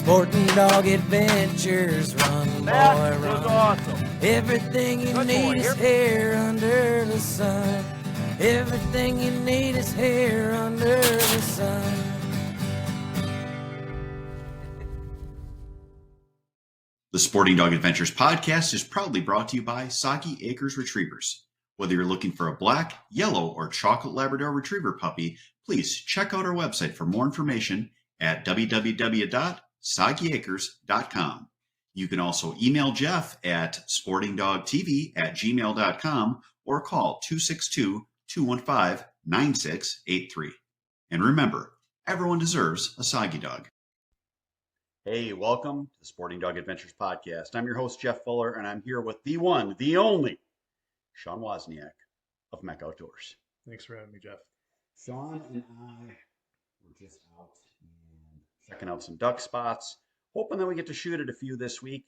Sporting Dog Adventures, run, boy, That run. was awesome. Everything you Good need boy, is here under the sun. Everything you need is here under the sun. The Sporting Dog Adventures podcast is proudly brought to you by Soggy Acres Retrievers. Whether you're looking for a black, yellow, or chocolate Labrador Retriever puppy, please check out our website for more information at www.soggyacres.com. You can also email Jeff at sportingdogtv@gmail.com or call 262-215-9683. And remember, everyone deserves a Soggy dog. Hey, welcome to the Sporting Dog Adventures podcast. I'm your host, Jeff Fuller, and I'm here with the one, the only, Shawn Wozniak of MEC Outdoors. Thanks for having me, Jeff. Shawn and I were just out and checking out some duck spots, hoping that we get to shoot at a few this week.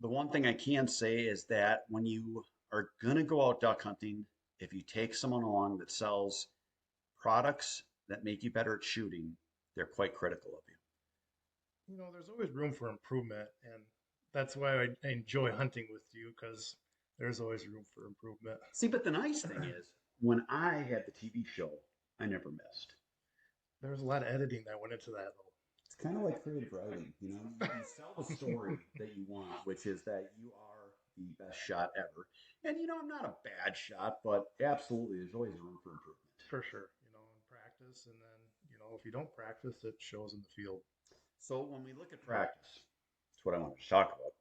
The one thing I can say is that when you are going to go out duck hunting, if you take someone along that sells products that make you better at shooting, they're quite critical of you. You know, there's always room for improvement, and that's why I enjoy hunting with you, because there's always room for improvement. See, but the nice thing is, when I had the TV show, I never missed. There was a lot of editing that went into that, though. It's kind of like creative writing, you know? You sell the story that you want, which is that you are the best shot ever. And, you know, I'm not a bad shot, but absolutely, there's always room for improvement. For sure. You know, in practice, and then, you know, if you don't practice, it shows in the field. So when we look at practice, that's what I wanted to talk about.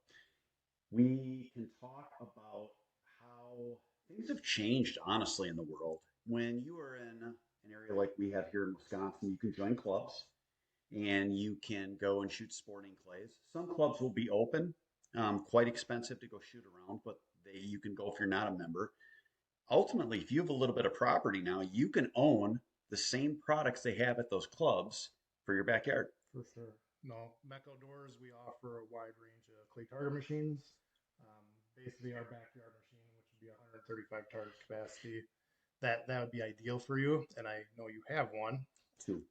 We can talk about how things have changed, honestly, in the world. When you are in an area like we have here in Wisconsin, you can join clubs and you can go and shoot sporting clays. Some clubs will be open, quite expensive to go shoot around, but you can go if you're not a member. Ultimately, if you have a little bit of property now, you can own the same products they have at those clubs for your backyard. For sure. No, MEC Outdoors, we offer a wide range of clay target machines. Basically, our backyard machine, which would be 135 target capacity, that would be ideal for you. And I know you have one. Two.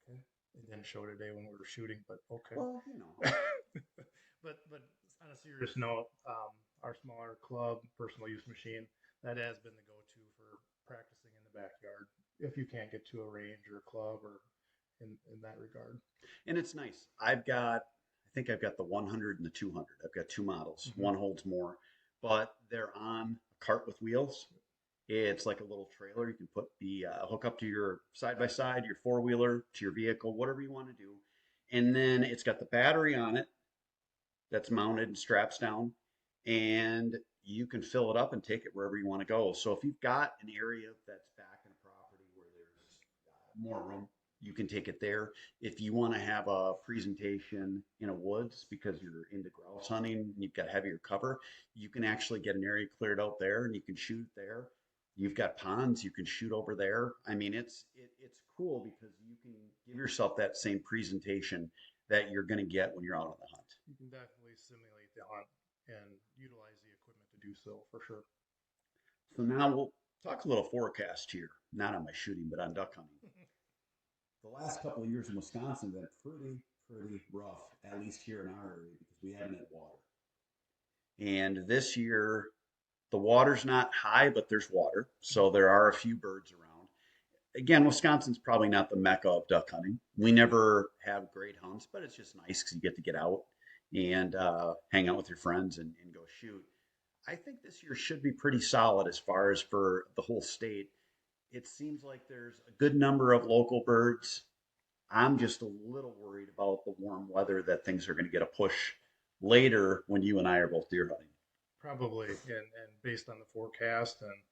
Okay. It didn't show today when we were shooting, but okay. Well, you know. but on a serious note, our smaller club personal use machine, that has been the go-to for practicing in the backyard if you can't get to a range or a club or in that regard. And it's nice. I think I've got the 100 and the 200. I've got two models. Mm-hmm. One holds more, but they're on a cart with wheels. It's like a little trailer. You can put the hook up to your side-by-side, your four-wheeler, to your vehicle, whatever you want to do. And then it's got the battery on it that's mounted and straps down, and you can fill it up and take it wherever you want to go. So if you've got an area that's back in a property where there's more room, you can take it there. If you want to have a presentation in a woods because you're into grouse hunting and you've got heavier cover, you can actually get an area cleared out there and you can shoot there. You've got ponds, you can shoot over there. I mean, it's cool because you can give yourself that same presentation that you're going to get when you're out on the hunt. You can definitely simulate the hunt and utilize the equipment to do so, for sure. So now we'll talk a little forecast here, not on my shooting, but on duck hunting. The last couple of years in Wisconsin have been pretty rough, at least here in our area, because we haven't had water. And this year, the water's not high, but there's water. So there are a few birds around. Again, Wisconsin's probably not the mecca of duck hunting. We never have great hunts, but it's just nice because you get to get out and hang out with your friends and go shoot. I think this year should be pretty solid as far as for the whole state. It seems like there's a good number of local birds. I'm just a little worried about the warm weather, that things are going to get a push later when you and I are both deer hunting. Probably, and based on the forecast, and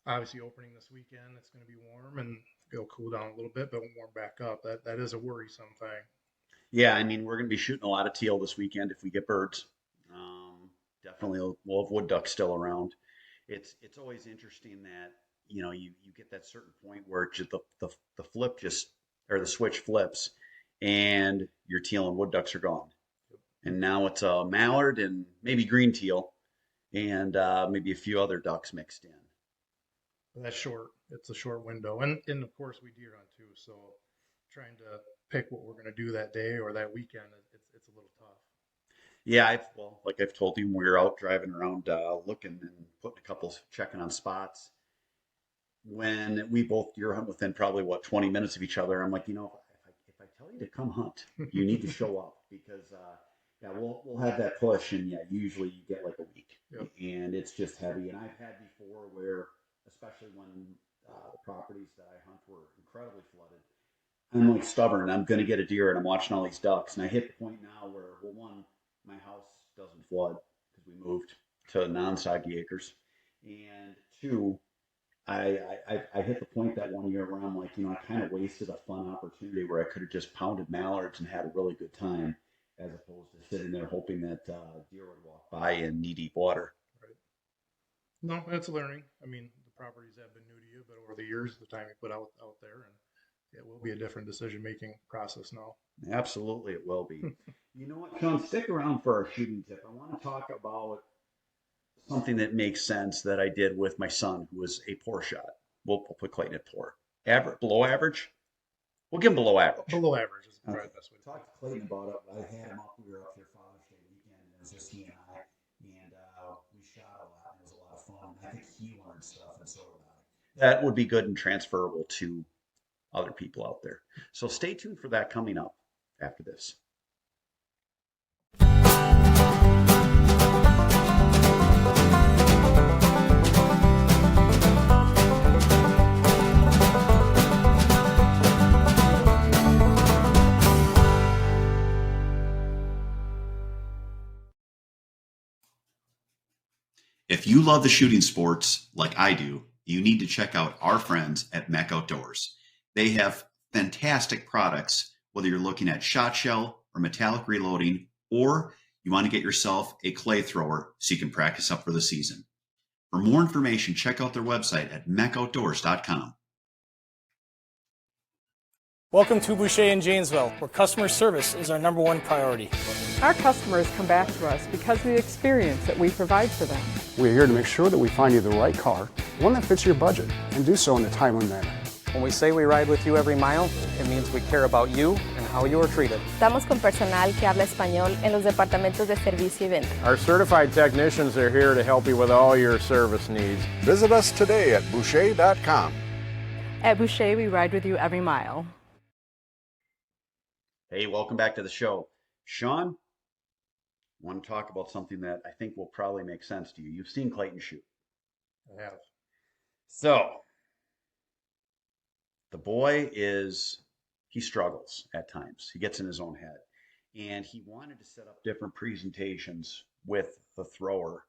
obviously opening this weekend, it's going to be warm and it'll cool down a little bit, but warm back up. That is a worrisome thing. Yeah, I mean, we're going to be shooting a lot of teal this weekend if we get birds. Definitely, we'll have wood ducks still around. It's always interesting that, you know, you get that certain point where just the flip just, or the switch flips, and your teal and wood ducks are gone. Yep. And now it's a mallard and maybe green teal, and maybe a few other ducks mixed in. That's short. It's a short window, and of course we deer hunt too. So trying to pick what we're going to do that day or that weekend, it's a little tough. Yeah, like I've told you, when we were out driving around looking and putting checking on spots. When we both deer hunt within probably 20 minutes of each other, I'm like, if I tell you to come hunt, you need to show up because yeah, we'll have that push, and yeah, usually you get like a week, Yep. and it's just heavy. And I've had before where, especially when the properties that I hunt were incredibly flooded, I'm like stubborn. I'm going to get a deer, and I'm watching all these ducks, and I hit the point now where, well, one, my house doesn't flood because we moved to non-soggy acres, and two, I hit the point that one year where I'm like, I kind of wasted a fun opportunity where I could have just pounded mallards and had a really good time, as opposed to sitting there hoping that deer would walk by in knee-deep water. Right. No, that's learning. I mean, the properties have been new to you, but over the years, the time you put out there, and it will be a different decision-making process now. Absolutely, it will be. You know what, Shawn? Stick around for our shooting tip. I want to talk about something that makes sense that I did with my son, who was a poor shot. We'll put Clayton at poor. Below average? We'll give him below average. Below average is probably the best way to talk to Clayton about it. I had him up. We were up here Father's Day weekend, and it was just he and I, and we shot a lot, and it was a lot of fun. I think he learned stuff, and so did I. That would be good and transferable to other people out there. So stay tuned for that coming up after this. If you love the shooting sports like I do, you need to check out our friends at MEC Outdoors. They have fantastic products, whether you're looking at shot shell or metallic reloading, or you want to get yourself a clay thrower so you can practice up for the season. For more information, check out their website at mecoutdoors.com. Welcome to Boucher in Janesville, where customer service is our #1 priority. Our customers come back to us because of the experience that we provide for them. We're here to make sure that we find you the right car, one that fits your budget, and do so in a timely manner. When we say we ride with you every mile, it means we care about you and how you are treated. Estamos con personal que habla español en los departamentos de servicio y venta. Our certified technicians are here to help you with all your service needs. Visit us today at boucher.com. At Boucher, we ride with you every mile. Hey, welcome back to the show. Shawn, I want to talk about something that I think will probably make sense to you. You've seen Clayton shoot. I have. So, the boy he struggles at times. He gets in his own head. And he wanted to set up different presentations with the thrower.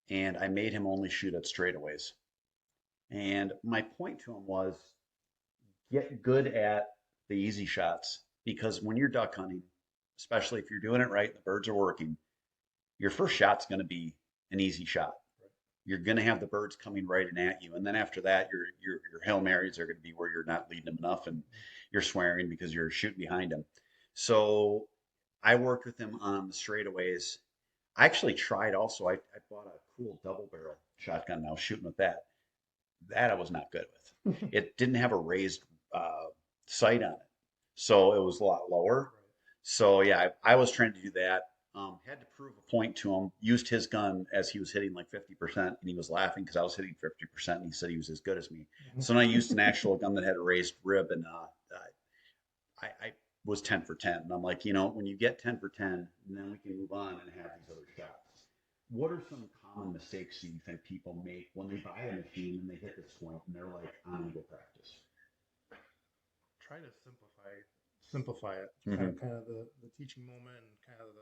And I made him only shoot at straightaways. And my point to him was, get good at the easy shots. Because when you're duck hunting, especially if you're doing it right, the birds are working, your first shot's going to be an easy shot. You're going to have the birds coming right in at you. And then after that, your Hail Marys are going to be where you're not leading them enough and you're swearing because you're shooting behind them. So I worked with him on the straightaways. I actually tried also, I bought a cool double barrel shotgun and I was shooting with that. That I was not good with. It didn't have a raised sight on it. So it was a lot lower. So yeah, I was trying to do that. Had to prove a point to him. Used his gun as he was hitting like 50%, and he was laughing because I was hitting 50%, and he said he was as good as me. Mm-hmm. So then I used an actual gun that had a raised rib, and I was 10 for 10. And I'm like, when you get 10 for 10, then we can move on and have these other shots. What are some common mistakes you think people make when they buy a machine and they hit this point and they're like, I'm gonna go practice? Try to simplify it. Mm-hmm. Kind of the teaching moment and kind of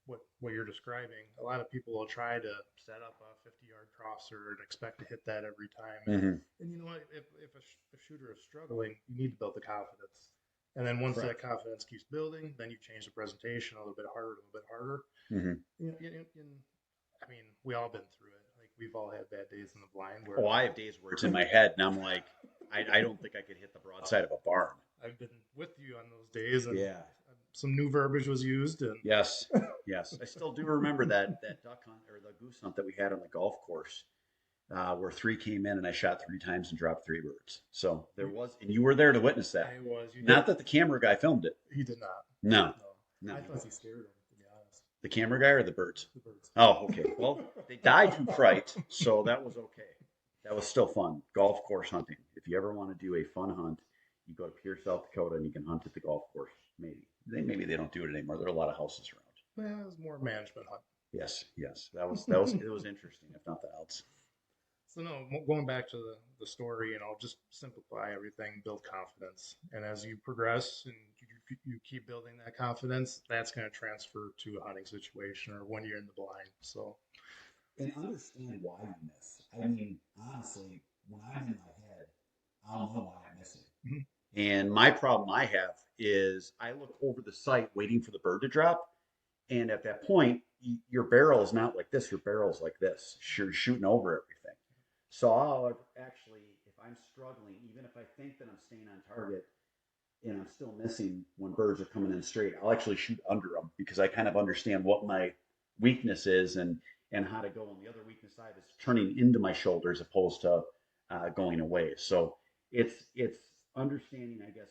what you're describing. A lot of people will try to set up a 50-yard crosser and expect to hit that every time. Mm-hmm. And you know what? If a shooter is struggling, you need to build the confidence. And then once that confidence keeps building, then you change the presentation a little bit harder. Mm-hmm. I mean, we all been through it. Like we've all had bad days in the blind. Where I have days where it's in my head, and I'm like, I don't think I could hit the broadside of a barn. I've been with you on those days, and some new verbiage was used. And yes, I still do remember that duck hunt or the goose hunt that we had on the golf course. where 3 came in and I shot 3 times and dropped 3 birds. So there was, and you were there to witness that. I was. Not that the camera guy filmed it. He did not. No. I thought he scared him, to be honest. The camera guy or the birds? The birds. Oh, okay. Well, they died from fright, so that was okay. That was still fun. Golf course hunting. If you ever want to do a fun hunt, you go to Pierce, South Dakota, and you can hunt at the golf course. Maybe they don't do it anymore. There are a lot of houses around. Well, it was more management hunt. Yes. That was it was interesting, if nothing else. So no, going back to the story, just simplify everything, build confidence, and as you progress and you keep building that confidence, that's going to transfer to a hunting situation or when you're in the blind. So, and understand why you miss. I mean, honestly, when I'm in my head, I don't know why I'm missing. Mm-hmm. And my problem I have is I look over the sight waiting for the bird to drop, and at that point, your barrel is not like this. Your barrel is like this. You're shooting over everything. So I'll actually, if I'm struggling, even if I think that I'm staying on target and I'm still missing when birds are coming in straight, I'll actually shoot under them because I kind of understand what my weakness is and how to go. And the other weakness side is turning into my shoulder as opposed to going away. So it's understanding, I guess,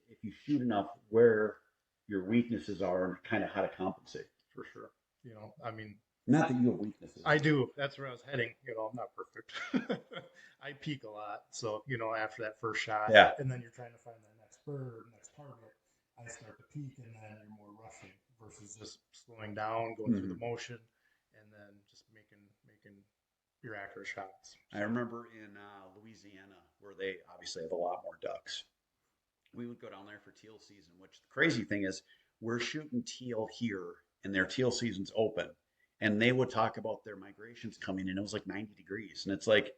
if you shoot enough, where your weaknesses are and kind of how to compensate. For sure. Not that you have weaknesses. I do. That's where I was heading. I'm not perfect. I peak a lot. So, after that first shot, and then you're trying to find that next bird, next target, I start to peak, and then you're more rushing versus just slowing down, going through the motion, and then just making your accurate shots. I remember in Louisiana, where they obviously have a lot more ducks. We would go down there for teal season, which the crazy thing is we're shooting teal here, and their teal season's open. And they would talk about their migrations coming in. It was like 90 degrees. And it's like,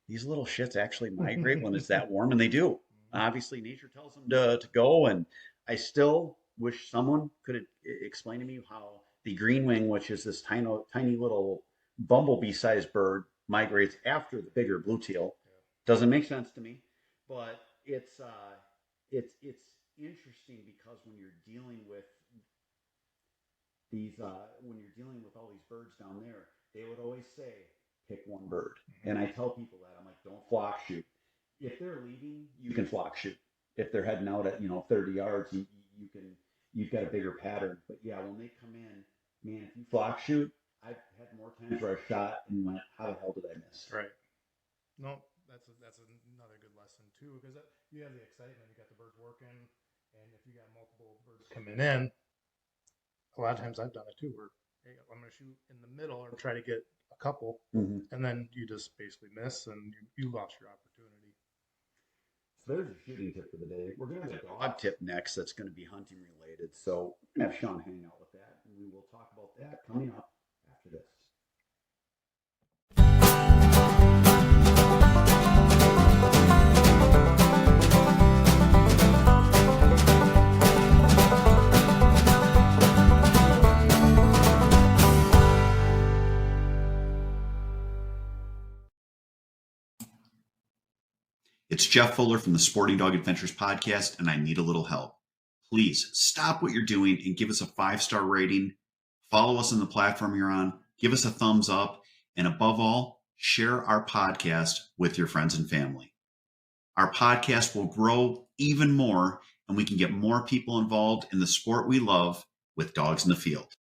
these little shits actually migrate when it's that warm. And they do. Obviously, nature tells them to go. And I still wish someone could explain to me how the green wing, which is this tiny little bumblebee-sized bird, migrates after the bigger blue teal. Doesn't make sense to me. But it's interesting because when you're dealing with when you're dealing with all these birds down there, they would always say, pick one bird. And I tell people that. I'm like, don't flock shoot. If they're leaving, you can flock shoot. If they're heading out at 30 yards, you've got a bigger pattern. But yeah, when they come in, man, if you flock shoot, I've had more times where I shot and went, how the hell did I miss? Right. No, that's another good lesson too, because you have the excitement, you got the birds working, and if you got multiple birds coming in, a lot of times I've done it too, where hey, I'm going to shoot in the middle or try to get a couple, and then you just basically miss and you lost your opportunity. So there's a shooting tip for the day. We're going to have a dog tip next that's going to be hunting related. So we're going to have Shawn hang out with that, and we will talk about that coming up after this. It's Jeff Fuller from the Sporting Dog Adventures podcast, and I need a little help. Please stop what you're doing and give us a 5-star rating. Follow us on the platform you're on. Give us a thumbs up. And above all, share our podcast with your friends and family. Our podcast will grow even more, and we can get more people involved in the sport we love with dogs in the field.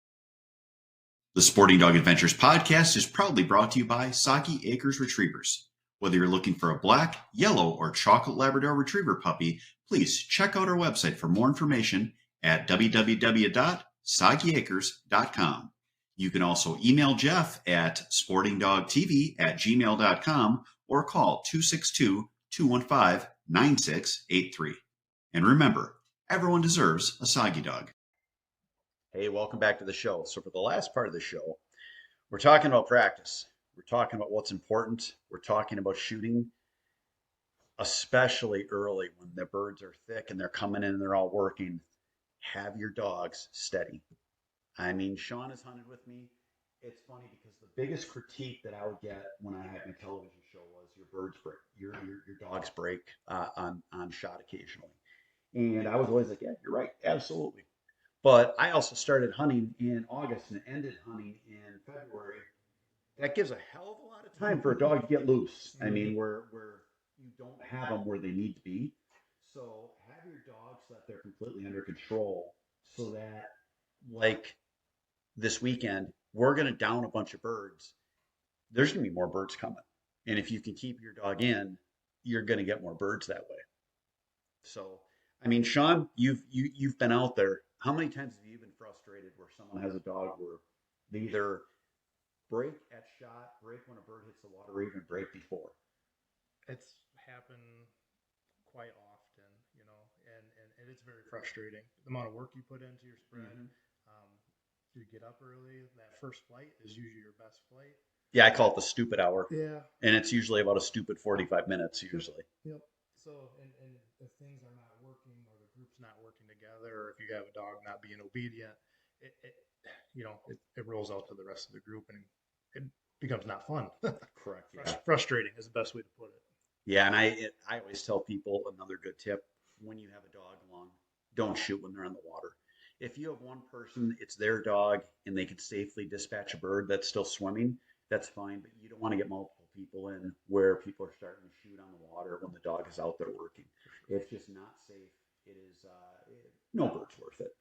The Sporting Dog Adventures podcast is proudly brought to you by Soggy Acres Retrievers. Whether you're looking for a black, yellow, or chocolate Labrador Retriever puppy, please check out our website for more information at www.soggyacres.com. You can also email Jeff at sportingdogtv@gmail.com or call 262-215-9683. And remember, everyone deserves a Soggy dog. Hey, welcome back to the show. So for the last part of the show, we're talking about practice. We're talking about what's important. We're talking about shooting, especially early when the birds are thick and they're coming in and they're all working. Have your dogs steady. I mean, Shawn has hunted with me. It's funny because the biggest critique that I would get when I had my television show was your birds break, your dogs break on shot occasionally. And I was always like, yeah, you're right, absolutely. But I also started hunting in August and ended hunting in February. that gives a hell of a lot of time for a dog to get loose. I mean, where you don't have them where they need to be. So have your dogs so that they're completely under control, so that, like this weekend, we're going to down a bunch of birds. There's going to be more birds coming. And if you can keep your dog in, you're going to get more birds that way. So, I mean, Shawn, you've been out there. How many times have you been frustrated where someone has a dog where they either break at shot, break when a bird hits the water, or even break before? It's happened quite often, you know, and it's very frustrating. The amount of work you put into your spread. You get up early. That first flight is usually your best flight. Yeah, I call it the stupid hour. Yeah. And it's usually about a stupid 45 minutes usually. Yep. So, and if things are not working or the group's not working together, or if you have a dog not being obedient, it rolls out to the rest of the group and it becomes not fun. Correct. Yeah. Frustrating is the best way to put it. Yeah, and I always tell people another good tip: when you have a dog along, don't shoot when they're on the water. If you have one person, it's their dog, and they can safely dispatch a bird that's still swimming, that's fine. But you don't want to get multiple people in where people are starting to shoot on the water when the dog is out there working. It's just not safe. It is no bird's worth it.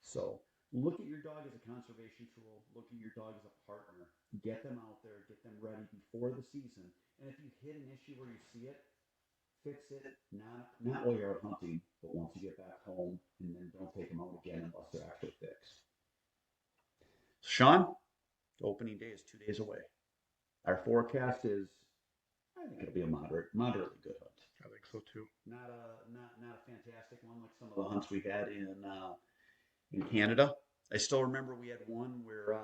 So look at your dog as a conservation tool. Look at your dog as a partner. Get them out there. Get them ready before the season. And if you hit an issue where you see it, fix it. Not while you're out hunting, but once you get back home, and then don't take them out again unless they're actually fixed. Shawn, opening day is 2 days away. Our forecast is, I think it'll be a moderately good hunt. I think so too. Not a fantastic one like some of the hunts we've had in Canada. I still remember we had one where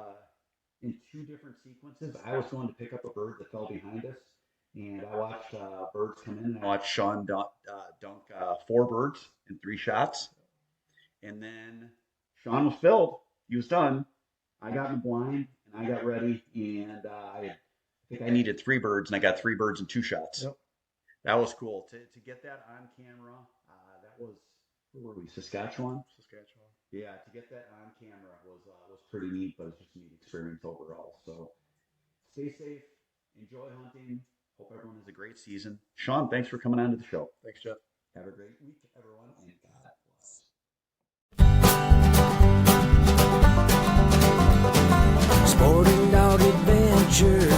in 2 different sequences, I was going to pick up a bird that fell behind us, and I watched birds come in, and I watched Shawn dunk 4 birds in 3 shots, and then Shawn was filled. He was done. I got in the blind, and I got ready, and I think I needed 3 birds, and I got 3 birds in 2 shots. Yep. That was cool. To get that on camera, that was, where were we, Saskatchewan? Saskatchewan. Yeah, to get that on camera was pretty neat, but it's just a neat experience overall. So stay safe, enjoy hunting. Hope everyone has a great season. Shawn, thanks for coming on to the show. Thanks, Jeff. Have a great week, everyone, and God bless. Sporting dog adventure